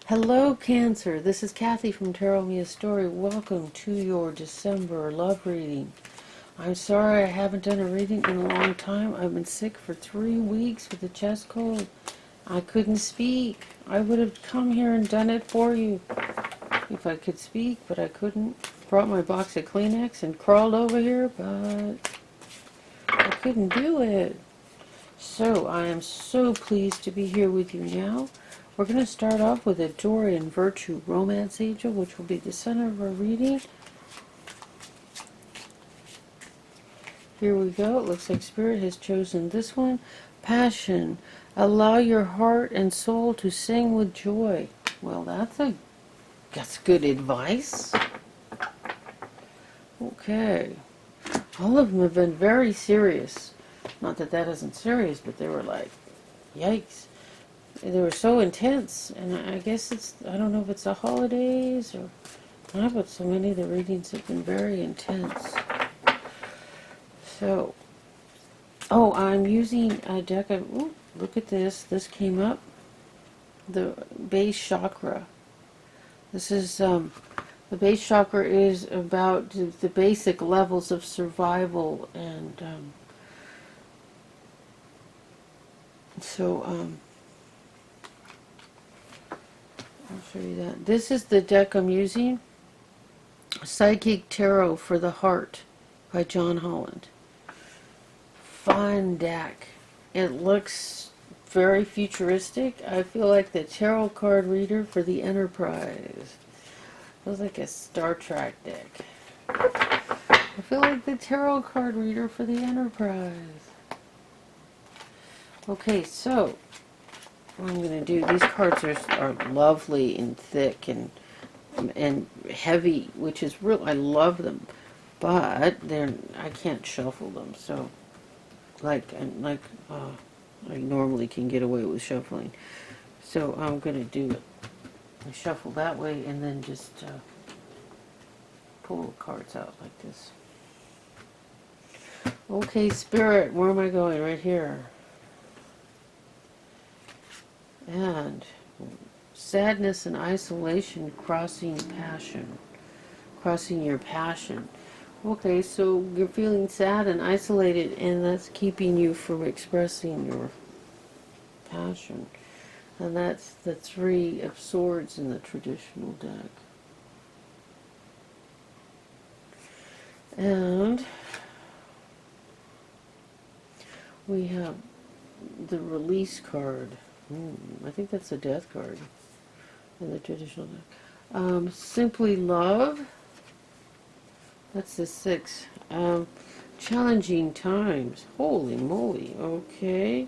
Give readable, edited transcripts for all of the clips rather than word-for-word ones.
Hello, Cancer. This is Kathy from Tarot Me a Story. Welcome to your December love reading. I'm sorry I haven't done a reading in a long time. I've been sick for 3 weeks with a chest cold. I couldn't speak. I would have come here and done it for you if I could speak, but I couldn't. Brought my box of Kleenex and crawled over here, but I couldn't do it. So I am so pleased to be here with you now. We're going to start off with a Dorian Virtue Romance Angel, which will be the center of our reading. Here we go. It looks like Spirit has chosen this one. Passion. Allow your heart and soul to sing with joy. Well, that's good advice. Okay. All of them have been very serious. Not that that isn't serious, but they were like, yikes. They were so intense, and I guess I don't know if it's the holidays or not, but so many of the readings have been very intense. So, I'm using a deck of, look at this. This came up. The base chakra. This is, the base chakra is about the basic levels of survival, and, I'll show you that. This is the deck I'm using. Psychic Tarot for the Heart by John Holland. Fun deck. It looks very futuristic. I feel like the tarot card reader for the Enterprise. Feels like a Star Trek deck. I feel like the tarot card reader for the Enterprise. Okay, so what I'm going to do, these cards are lovely and thick and heavy, which is real. I love them, but I can't shuffle them. So, I normally can get away with shuffling. So I'm going to do it. I shuffle that way and then just pull the cards out like this. Okay, Spirit, where am I going? Right here. And sadness and isolation crossing your passion. Okay, so you're feeling sad and isolated, and that's keeping you from expressing your passion. And that's the Three of Swords in the traditional deck. And we have the Release card. I think that's a death card in the traditional deck. Simply Love. That's the 6. Challenging Times. Holy moly. Okay.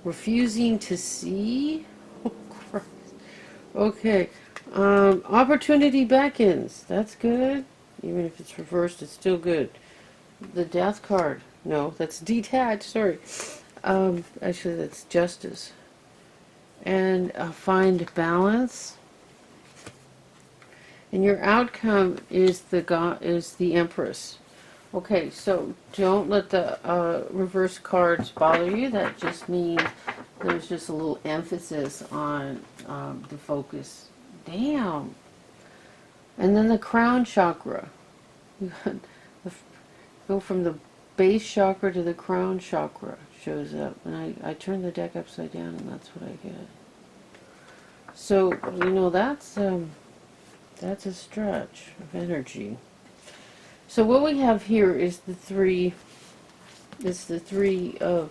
Refusing to See. Oh, Christ. Okay. Opportunity Beckons. That's good. Even if it's reversed, it's still good. The Death card. No, that's detached. Sorry. Actually, that's Justice. And find balance. And your outcome is the Empress. Okay, so don't let the reverse cards bother you. That just means there's just a little emphasis on the focus. Damn. And then the crown chakra. Go from the base chakra to the crown chakra. Shows up, and I turn the deck upside down, and that's what I get. So that's a stretch of energy. So what we have here is the three. It's the 3 of.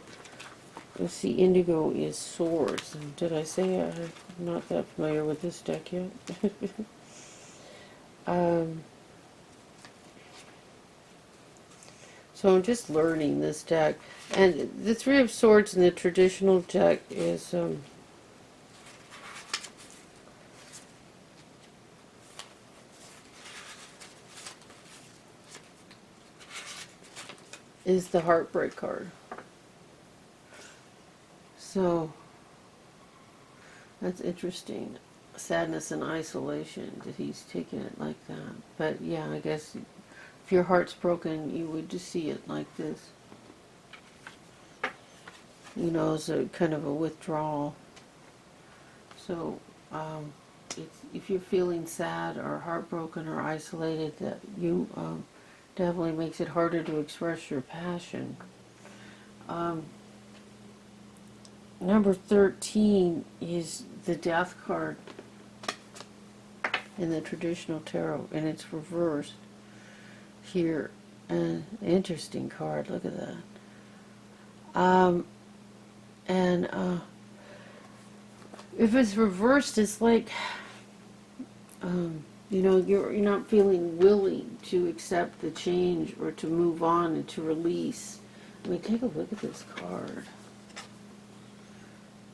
Let's see, indigo is swords. And did I say I'm not that familiar with this deck yet? So I'm just learning this deck. And the 3 of Swords in the traditional deck is the Heartbreak card. So that's interesting. Sadness and isolation, that he's taking it like that. But yeah, I guess if your heart's broken, you would just see it like this. As a kind of a withdrawal. So if you're feeling sad or heartbroken or isolated, that you definitely makes it harder to express your passion. Number 13 is the Death card in the traditional tarot, and it's reversed here. An interesting card. Look at that. If it's reversed, it's like you're not feeling willing to accept the change or to move on and to release. I mean, take a look at this card.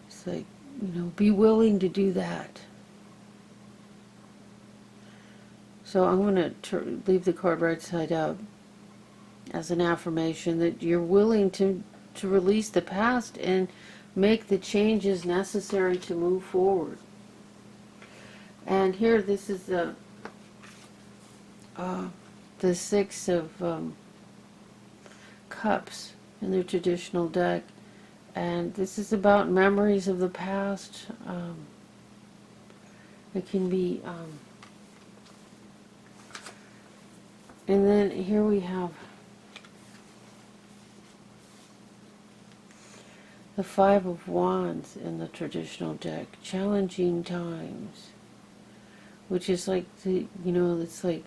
It's like, be willing to do that. So I'm going to leave the card right side up as an affirmation that you're willing to release the past and make the changes necessary to move forward. And here, this is the Six of Cups in the traditional deck. And this is about memories of the past. It can be... and then here we have the Five of Wands in the traditional deck. Challenging times. Which is like, it's like,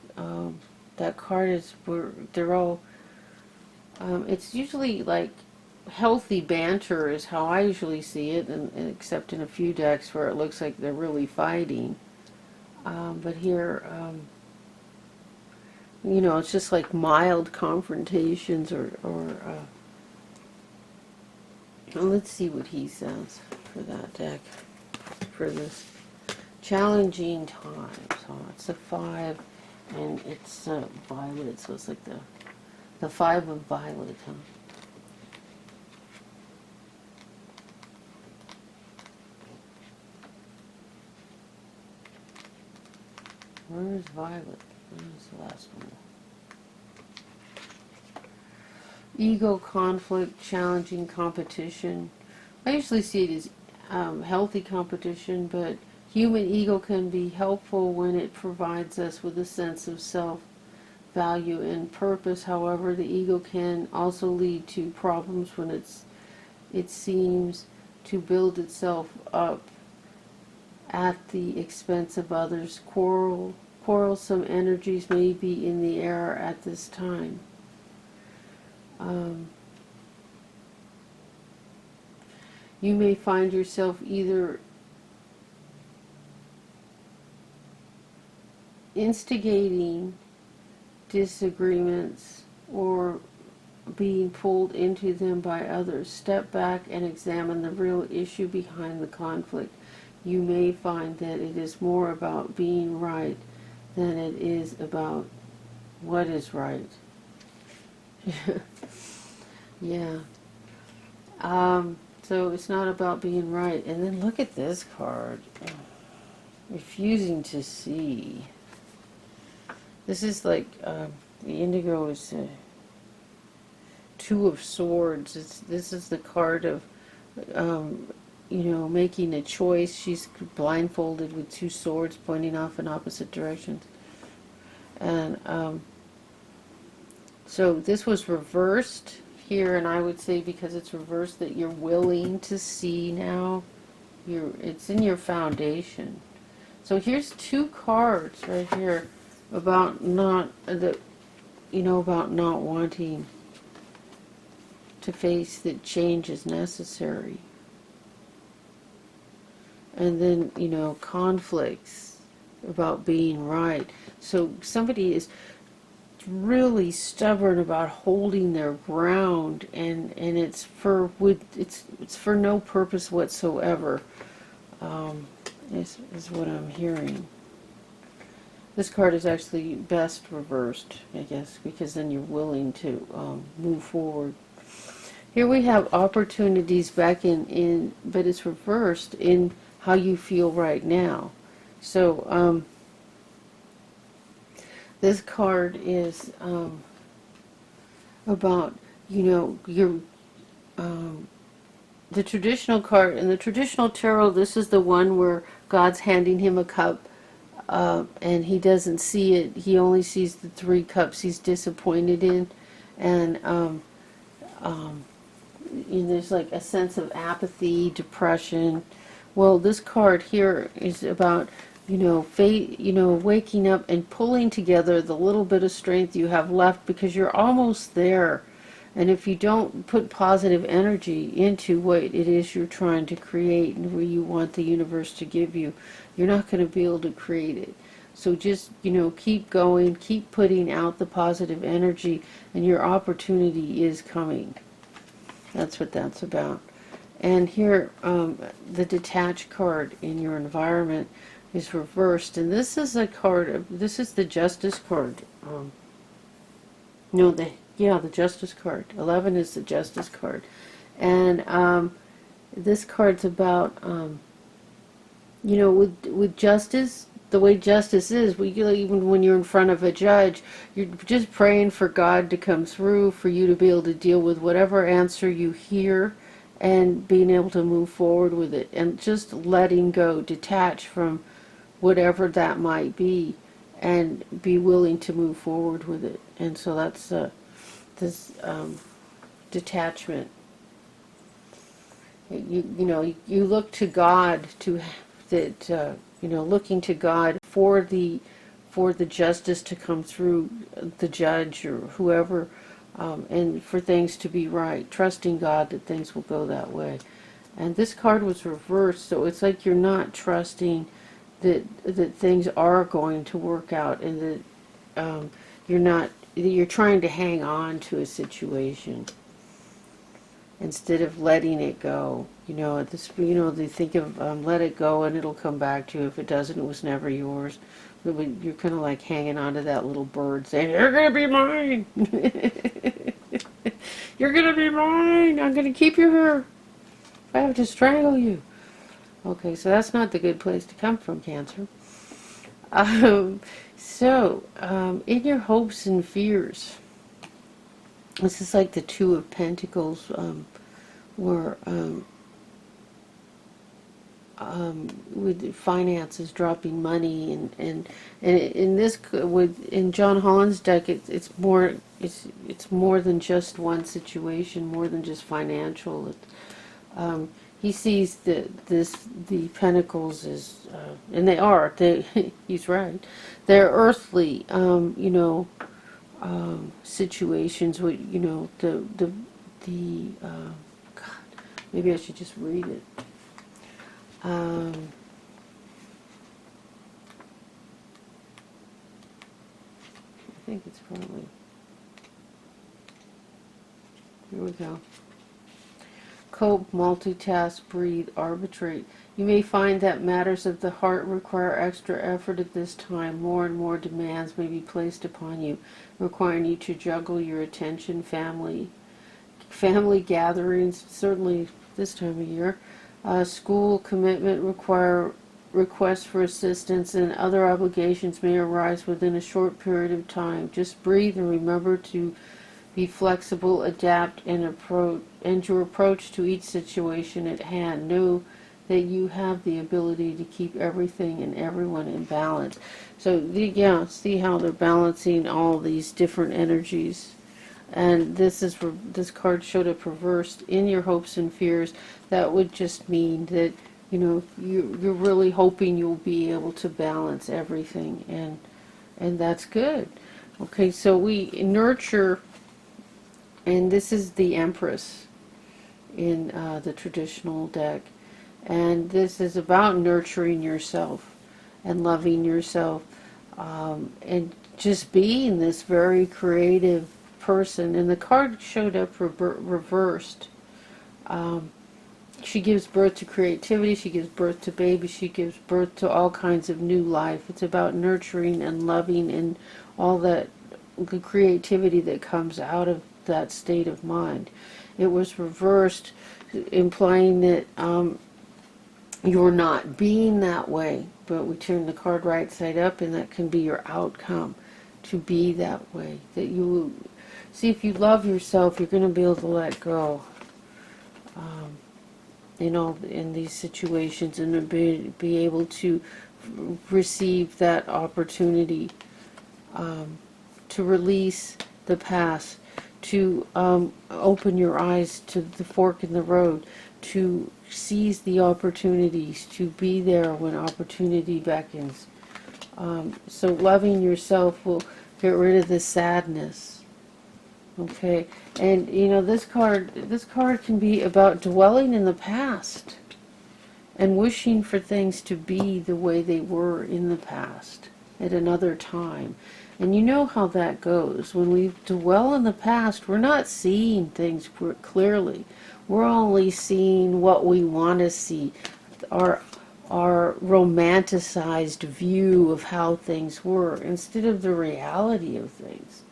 that card is where they're all, it's usually like healthy banter is how I usually see it, and except in a few decks where it looks like they're really fighting. But here, it's just like mild confrontations let's see what he says for that deck, for this. Challenging times. Oh, it's a 5, and it's violet, so it's like the 5 of violet. Huh? Where is violet? Where's the last one? Ego conflict, challenging competition. I usually see it as healthy competition, but human ego can be helpful when it provides us with a sense of self-value and purpose. However, the ego can also lead to problems when it seems to build itself up at the expense of others. Quarrelsome energies may be in the air at this time. You may find yourself either instigating disagreements or being pulled into them by others. Step back and examine the real issue behind the conflict. You may find that it is more about being right than it is about what is right. Yeah. So it's not about being right. And then look at this card. Refusing to see. This is like, the indigo is Two of Swords. This is the card of, making a choice. She's blindfolded with two swords pointing off in opposite directions. And so this was reversed here, and I would say because it's reversed that you're willing to see now. It's in your foundation. So here's two cards right here about not wanting to face that change is necessary. And then, conflicts about being right. So somebody is really stubborn about holding their ground, and it's for no purpose whatsoever. Is what I'm hearing. This card is actually best reversed, I guess, because then you're willing to move forward. Here we have opportunities back in, but it's reversed in how you feel right now. So this card is about, you're the traditional card, in the traditional tarot, this is the one where God's handing him a cup, and he doesn't see it. He only sees the three cups he's disappointed in, and there's like a sense of apathy, depression. Well, this card here is about, waking up and pulling together the little bit of strength you have left, because you're almost there. And if you don't put positive energy into what it is you're trying to create and where you want the universe to give you, you're not going to be able to create it. So just, keep going, keep putting out the positive energy, and your opportunity is coming. That's what that's about. And here, the detached card in your environment is reversed. And this is a card, this is the Justice card. The Justice card. 11 is the Justice card. And this card's about, with justice, the way justice is, even when you're in front of a judge, you're just praying for God to come through, for you to be able to deal with whatever answer you hear, and being able to move forward with it, and just letting go, detach from whatever that might be, and be willing to move forward with it. And so that's this detachment. You look to God looking to God for the justice to come through the judge or whoever, and for things to be right, trusting God that things will go that way. And this card was reversed, so it's like you're not trusting that things are going to work out, and that you're trying to hang on to a situation instead of letting it go. They think of let it go and it'll come back to you. If it doesn't, it was never yours. You're kind of like hanging on to that little bird saying, "You're going to be mine. You're going to be mine. I'm going to keep you here. I have to strangle you." Okay, so that's not the good place to come from, Cancer. In your hopes and fears, this is like the Two of Pentacles, where with finances, dropping money, and in this, in John Holland's deck, it's more than just one situation, more than just financial. He sees the pentacles as, and he's right, they're earthly, situations. God, maybe I should just read it. I think it's probably, here we go. Cope, multitask, breathe, arbitrate. You may find that matters of the heart require extra effort at this time. More and more demands may be placed upon you, requiring you to juggle your attention, family gatherings, certainly this time of year, school commitment, requests for assistance, and other obligations may arise within a short period of time. Just breathe and remember to be flexible, adapt, and your approach to each situation at hand. Know that you have the ability to keep everything and everyone in balance. So, see how they're balancing all these different energies. And this card showed up reversed in your hopes and fears. That would just mean that, you're really hoping you'll be able to balance everything, and that's good. Okay, so we nurture. And this is the Empress in the traditional deck. And this is about nurturing yourself and loving yourself, and just being this very creative person. And the card showed up reversed. She gives birth to creativity, she gives birth to babies, she gives birth to all kinds of new life. It's about nurturing and loving and all that, the creativity that comes out of that state of mind. It was reversed, implying that you're not being that way, but we turn the card right side up, and that can be your outcome, to be that way. That you see, if you love yourself, you're going to be able to let go. in these situations, and to be able to receive that opportunity, to release the past, to open your eyes to the fork in the road, to seize the opportunities, to be there when opportunity beckons. So loving yourself will get rid of the sadness. Okay, and this card can be about dwelling in the past and wishing for things to be the way they were in the past at another time. And you know how that goes. When we dwell in the past, we're not seeing things clearly. We're only seeing what we want to see, our romanticized view of how things were, instead of the reality of things.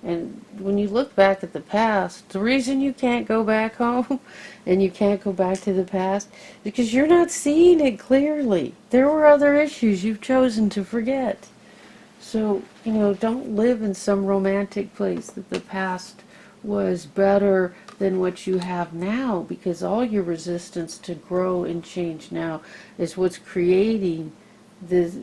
And when you look back at the past, the reason you can't go back home and you can't go back to the past is because you're not seeing it clearly. There were other issues you've chosen to forget. So, don't live in some romantic place that the past was better than what you have now, because all your resistance to grow and change now is what's creating this,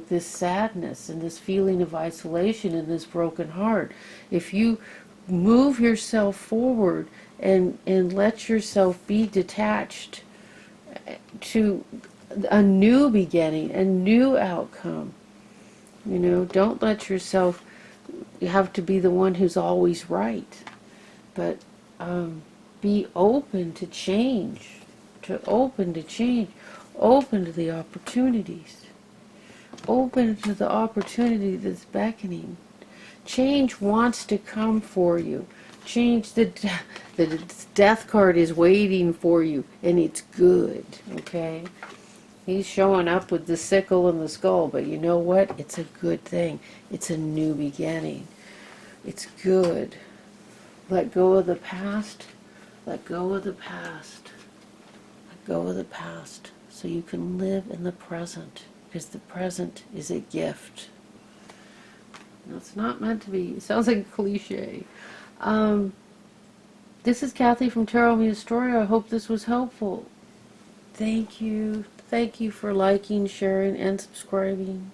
this sadness and this feeling of isolation and this broken heart. If you move yourself forward and let yourself be detached to a new beginning, a new outcome, don't let yourself have to be the one who's always right, but be open to change, open to the opportunities. Open to the opportunity that's beckoning. Change wants to come for you. Change, the death card is waiting for you, and it's good, okay? He's showing up with the sickle and the skull, but you know what? It's a good thing. It's a new beginning. It's good. Let go of the past. Let go of the past. Let go of the past so you can live in the present. Because the present is a gift. Now, it's not meant to be. It sounds like a cliche. This is Kathy from Tarot Me a Story. I hope this was helpful. Thank you. Thank you for liking, sharing, and subscribing.